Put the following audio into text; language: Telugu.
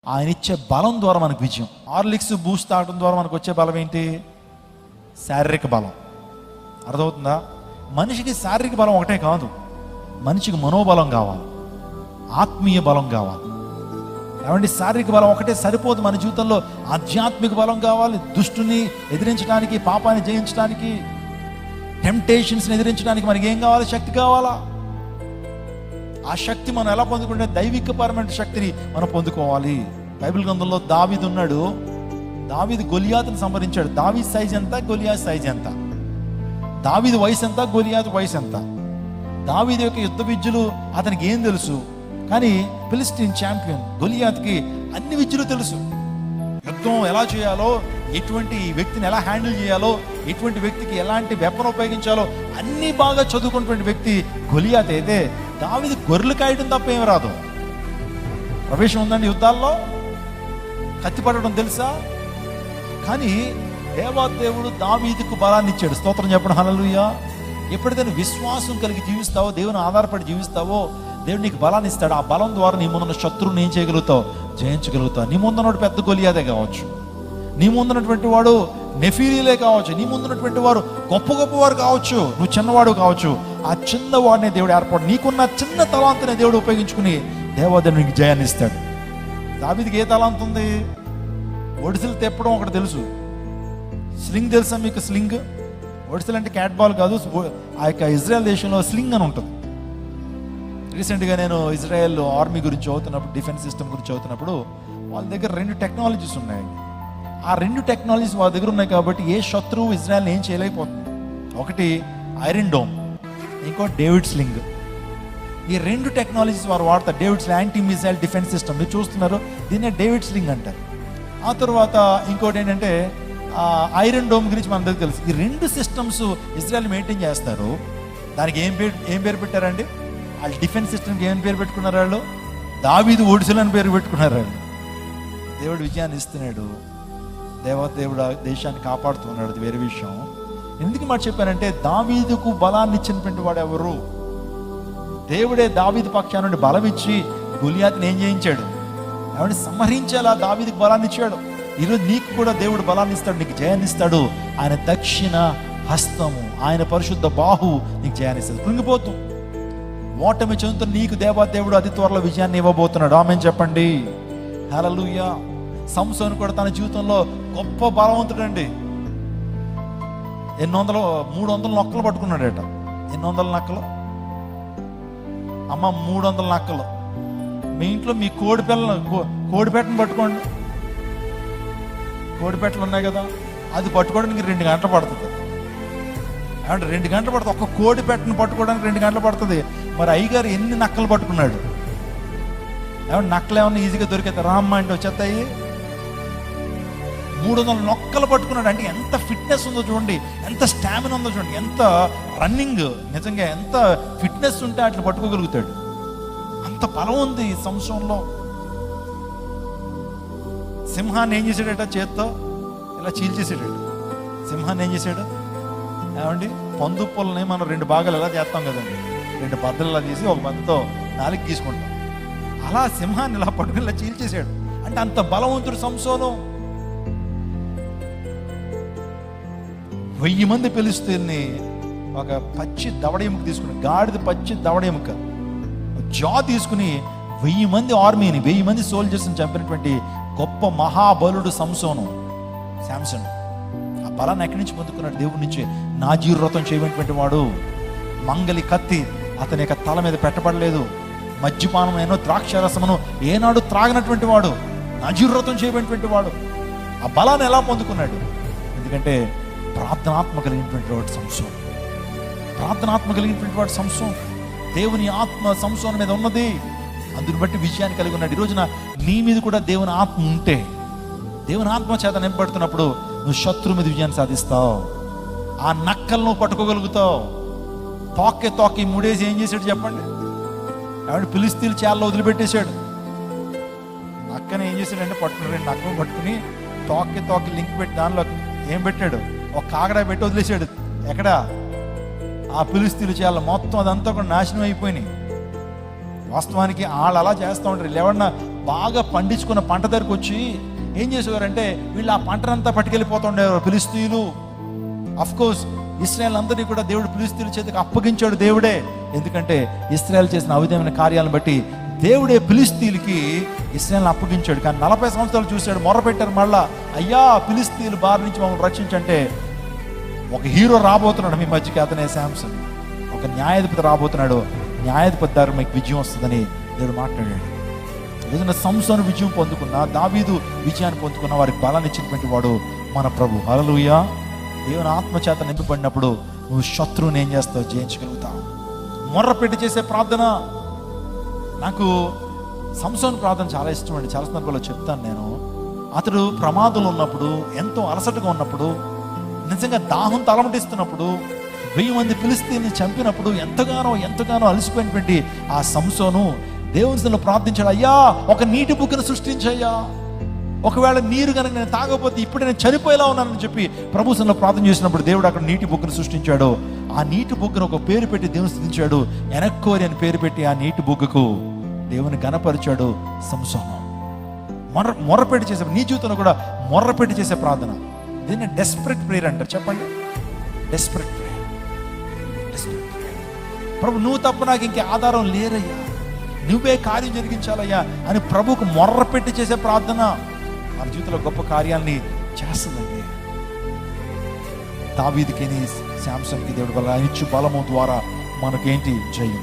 ఆయన ఇచ్చే బలం ద్వారా మనకు విజయం. హార్లిక్స్ బూస్ట్ తాగడం ద్వారా మనకు వచ్చే బలం ఏంటి? శారీరక బలం. అర్థమవుతుందా? మనిషికి శారీరక బలం ఒకటే కాదు, మనిషికి మనోబలం కావాలి, ఆత్మీయ బలం కావాలి. ఏమంటే శారీరక బలం ఒకటే సరిపోదు, మన జీవితంలో ఆధ్యాత్మిక బలం కావాలి. దుష్టుని ఎదిరించడానికి, పాపాన్ని జయించడానికి, టెంప్టేషన్స్ని ఎదిరించడానికి మనకి ఏం కావాలి? శక్తి కావాలా? ఆ శక్తి మనం ఎలా పొందుకుంటే దైవికపరమైన శక్తిని మనం పొందుకోవాలి. బైబిల్ గ్రంథంలో దావీదు ఉన్నాడు. దావీదు గొలియాతుని సంహరించాడు. దావీదు సైజ్ ఎంత, గొలియాత్ సైజ్ ఎంత? దావీదు వయసు ఎంత, గొలియాత్ వయసు ఎంత? దావీదు యొక్క యుద్ధ విద్యలు అతనికి ఏం తెలుసు, కానీ ఫిలిస్టీన్ ఛాంపియన్ గొలియాత్కి అన్ని విద్యలు తెలుసు. యుద్ధం ఎలా చేయాలో, ఎటువంటి వ్యక్తిని ఎలా హ్యాండిల్ చేయాలో, ఎటువంటి వ్యక్తికి ఎలాంటి వెపన్ ఉపయోగించాలో అన్నీ బాగా చదువుకున్నటువంటి వ్యక్తి గొలియాత్. అయితే దావీదు గొర్రెలు కాయడం తప్ప ఏమి రాదు. ప్రవేశం ఉందండి యుద్ధాల్లో, కత్తి పడడం తెలుసా? కానీ దేవాదేవుడు దావీదుకు బలాన్ని ఇచ్చాడు. స్తోత్రం చెప్పడం హల్లెలూయా. ఎప్పుడైతే నువ్వు విశ్వాసం కలిగి జీవిస్తావో, దేవుని ఆధారపడి జీవిస్తావో, దేవుడు నీకు బలాన్ని ఇస్తాడు. ఆ బలం ద్వారా నీ ముందున్న శత్రువుని ఏం చేయగలుగుతావు? జయించగలుగుతావు. నీ ముందున్నవాడు పెద్ద గొలియాతే కావచ్చు, నీ ముందున్నటువంటి వాడు నెఫీలీలే కావచ్చు, నీ ముందున్నటువంటి వారు గొప్ప గొప్పవారు కావచ్చు, నువ్వు చిన్నవాడు కావచ్చు. ఆ చిన్నవాడిని దేవుడు ఏర్పాటు, నీకున్న చిన్న తలాంతుని దేవుడు ఉపయోగించుకుని దేవాదేవుడు నీకు జయాన్ని ఇస్తాడు. దావీదుకి ఏ తలాంతు ఉంది? ఒడిసెలు తెప్పడం ఒకటి తెలుసు. స్లింగ్ తెలుసా మీకు? స్లింగ్, ఒడిసెలు అంటే క్యాట్ బాల్ కాదు. ఆ యొక్క ఇజ్రాయెల్ దేశంలో స్లింగ్ అని ఉంటుంది. రీసెంట్గా నేను ఇజ్రాయెల్ ఆర్మీ గురించి చదువుతున్నప్పుడు, డిఫెన్స్ సిస్టమ్ గురించి చదువుతున్నప్పుడు, వాళ్ళ దగ్గర 2 టెక్నాలజీస్ ఉన్నాయండి. ఆ 2 టెక్నాలజీస్ వాళ్ళ దగ్గర ఉన్నాయి కాబట్టి ఏ శత్రువు ఇజ్రాయెల్ని ఏం చేయలేకపోతుంది. ఒకటి ఐరన్ డోమ్, ఇంకో డేవిడ్ స్లింగ్. ఈ 2 టెక్నాలజీస్ వారు వాడతారు. David's anti missile defence system మీరు చూస్తున్నారు, దీన్నే డేవిడ్ స్లింగ్ అంటారు. ఆ తర్వాత ఇంకోటి ఏంటంటే ఐరన్ డోమ్ గురించి మనందరికీ తెలుసు. ఈ 2 సిస్టమ్స్ ఇజ్రాయెల్ మెయింటైన్ చేస్తారు. దానికి ఏం పేరు పెట్టారండి? వాళ్ళు డిఫెన్స్ సిస్టమ్కి ఏం పేరు పెట్టుకున్నారు? వాళ్ళు దావీదు ఒడిసెలు అని పేరు పెట్టుకున్నారు. వాళ్ళు దేవుడు విజయాన్ని ఇస్తున్నాడు, దేవదేవుడు దేశాన్ని కాపాడుతున్నాడు. అది వేరే విషయం. ఎందుకు మాట చెప్పానంటే, దావీదుకు బలాన్ని ఇచ్చినటువంటి వాడు ఎవరు? దేవుడే దావీదు పక్షాన నుండి బలం ఇచ్చి గొలియాతుని ఏం చేయించాడు? ఎవరిని సంహరించేలా దావీదుకు బలాన్ని ఇచ్చాడు. ఈరోజు నీకు కూడా దేవుడు బలాన్ని ఇస్తాడు, నీకు జయాన్ని ఇస్తాడు. ఆయన దక్షిణ హస్తము, ఆయన పరిశుద్ధ బాహు నీకు జయాన్ని ఇస్తాడు. కృంగిపోతూ ఓటమి చెందుతున్న నీకు దేవాదేవుడు అతి త్వరలో విజయాన్ని ఇవ్వబోతున్నాడు. ఆమేన్ చెప్పండి. హల్లెలూయా. సంసోను కూడా తన జీవితంలో గొప్ప బలవంతుడండి. 300 నక్కలు పట్టుకున్నాడట. 800 నక్కలు అమ్మ, 300 నక్కలు. మీ ఇంట్లో మీ కోడిపెట్టను పట్టుకోండి. కోడిపెట్టలు ఉన్నాయి కదా, అది పట్టుకోవడానికి 2 గంటలు పడుతుంది. అంటే 2 గంటలు పడుతుంది ఒక్క కోడిపెట్టను పట్టుకోవడానికి, 2 గంటలు పడుతుంది. మరి అయ్యగారు ఎన్ని నక్కలు పట్టుకున్నాడు? ఏమన్నా నక్కలు ఏమన్నా ఈజీగా దొరికితే రామ్మ అంటే వచ్చేస్తాయి. 300 నొక్కలు పట్టుకున్నాడు. అంటే ఎంత ఫిట్నెస్ ఉందో చూడండి, ఎంత స్టామినా ఉందో చూడండి, ఎంత రన్నింగ్, నిజంగా ఎంత ఫిట్నెస్ ఉంటే అట్లా పట్టుకోగలుగుతాడు. అంత బలం ఉంది ఈ సంవత్సరంలో. సింహాన్ని ఏం చేశాడట? చేత్తో ఇలా చీల్చేసాడు. సింహాన్ని ఏం చేశాడు? ఏమండి, పందు పొలని మనం 2 భాగాలు ఎలా చేస్తాం కదండి, 2 బద్దలు ఇలా తీసి ఒక బద్దతో 4 తీసుకుంటాం. అలా సింహాన్ని ఇలా పట్టుకుని ఇలా చీల్చేశాడు. అంటే అంత బలవంతుడు సంసోను. 1000 మంది ఫిలిష్తీయుల్ని ఒక పచ్చి దవడ ఎముక తీసుకుని, గాడిద పచ్చి దవడ ఎముక జా తీసుకుని 1000 మంది ఆర్మీని, 1000 మంది సోల్జర్స్ని చంపినటువంటి గొప్ప మహాబలుడు శాంసన్. ఆ బలాన్ని ఎక్కడి నుంచి పొందుకున్నాడు? దేవుడి నుంచి. నాజీరు వ్రతం చేయబడినటువంటి వాడు. మంగలి కత్తి అతని యొక్క తల మీద పెట్టబడలేదు. మద్యపానం ఏనో ద్రాక్ష రసమును ఏనాడు త్రాగినటువంటి వాడు, నాజీరు వ్రతం చేయబడినటువంటి వాడు. ఆ బలాన్ని ఎలా పొందుకున్నాడు? ఎందుకంటే ప్రార్థనాత్మ కలిగినటువంటి వాడు సంసోను. ప్రార్థనాత్మ కలిగినటువంటి వాడు సంసోను. దేవుని ఆత్మ సంసోను మీద ఉన్నది, అందుని బట్టి విజయాన్ని కలిగి ఉన్నాడు. ఈ రోజున నీ మీద కూడా దేవుని ఆత్మ ఉంటే, దేవుని ఆత్మ చేత నింపబడుతున్నప్పుడు నువ్వు శత్రువు మీద విజయాన్ని సాధిస్తావు. ఆ నక్కలను నువ్వు పట్టుకోగలుగుతావు. తోక్కి 3 డేస్ ఏం చేశాడు చెప్పండి? ఆవిడ ఫిలిష్తీయులు చాలా వదిలిపెట్టేశాడు. నక్కని ఏం చేశాడంటే పట్టుకుని 2 నక్కలు పట్టుకుని తోక్కి లింక్ పెట్టి దానిలో ఏం పెట్టాడు? ఒక కాకడా పెట్టి వదిలేశాడు. ఎక్కడ? ఆ ఫిలిష్తీయులు చాలా మొత్తం అదంతా కూడా నాశనం అయిపోయినాయి. వాస్తవానికి వాళ్ళు అలా చేస్తూ ఉంటారు. ఎవరన్నా బాగా పండించుకున్న పంట దగ్గరకు వచ్చి ఏం చేసేవారంటే వీళ్ళు ఆ పంటనంతా పట్టుకెళ్ళిపోతుండేవారు ఫిలిస్తీయులు. అఫ్ కోర్స్ ఇశ్రాయేల్ అందరినీ కూడా దేవుడు ఫిలిస్తీయుల చేతికి అప్పగించాడు దేవుడే. ఎందుకంటే ఇశ్రాయేల్ చేసిన అవిధమైన కార్యాలను బట్టి దేవుడే ఫిలిస్తీయులకి ఇశ్రాయేల్ని అప్పగించాడు. కానీ 40 సంవత్సరాలు చూశాడు, మొర్రపెట్టారు మళ్ళా, అయ్యా ఫిలిస్తీయుల బారి నుంచి మమ్మల్ని రక్షించంటే ఒక హీరో రాబోతున్నాడు మీ మధ్యకి, అతనే శాంసన్. ఒక న్యాయాధిపతి రాబోతున్నాడు, న్యాయాధిపతి ద్వారా మీకు విజయం వస్తుందని దేవుడు మాట్లాడాడు. ఏదైనా సంసోను విజయం పొందుకున్నా, దావీదు విజయాన్ని పొందుకున్న వారికి బలాన్ని ఇచ్చినటువంటి వాడు మన ప్రభు. హల్లెలూయా. దేవుని ఆత్మచేత నింపబడినప్పుడు నువ్వు శత్రువుని ఏం చేస్తావు? జయించగలుగుతావు. మొర్రపెట్టి చేసే ప్రార్థన. నాకు సంసోను ప్రార్థన చాలా ఇష్టం అండి. చాలా సందర్భాల్లో చెప్తాను నేను. అతడు ప్రమాదంలో ఉన్నప్పుడు, ఎంతో అలసటగా ఉన్నప్పుడు, నిజంగా దాహం తలమటిస్తున్నప్పుడు, 1000 మంది ఫిలిస్తీయుల్ని చంపినప్పుడు ఎంతగానో అలసిపోయినటువంటి ఆ సంసోను దేవునిలో ప్రార్థించాడు, అయ్యా ఒక నీటి బుగ్గను సృష్టించయ్యా, ఒకవేళ నీరు కనుక నేను తాగకపోతే ఇప్పుడు నేను చనిపోయేలా ఉన్నానని చెప్పి ప్రభుత్వంలో ప్రార్థన చేసినప్పుడు దేవుడు అక్కడ నీటి బుగ్గను సృష్టించాడు. ఆ నీటి బుగ్గను ఒక పేరు పెట్టి దేవుని స్థుతించాడు. ఎనక్కోరి అని పేరు పెట్టి ఆ నీటి బుగ్గకు దేవుని ఘనపరిచాడు సంసోను. మొర్రపెట్టి చేసే, నీ జీవితంలో కూడా మొర్రపెట్టి చేసే ప్రార్థన, దీన్ని డెస్పరేట్ ప్రేయర్ అంటారు. చెప్పండి, డెస్పరేట్ ప్రేయర్. ప్రభు నువ్వు తప్ప నాకు ఇంకే ఆధారం లేరయ్యా, నువ్వే కార్యం జరిగించాలయ్యా అని ప్రభుకు మొర్రపెట్టి చేసే ప్రార్థన మన జీవితంలో గొప్ప కార్యాలని చేస్తుందండి. దావీదుకి శాంసన్కి దేవుడు వల్ల ఇచ్చు బలము ద్వారా మనకేంటి? జయం.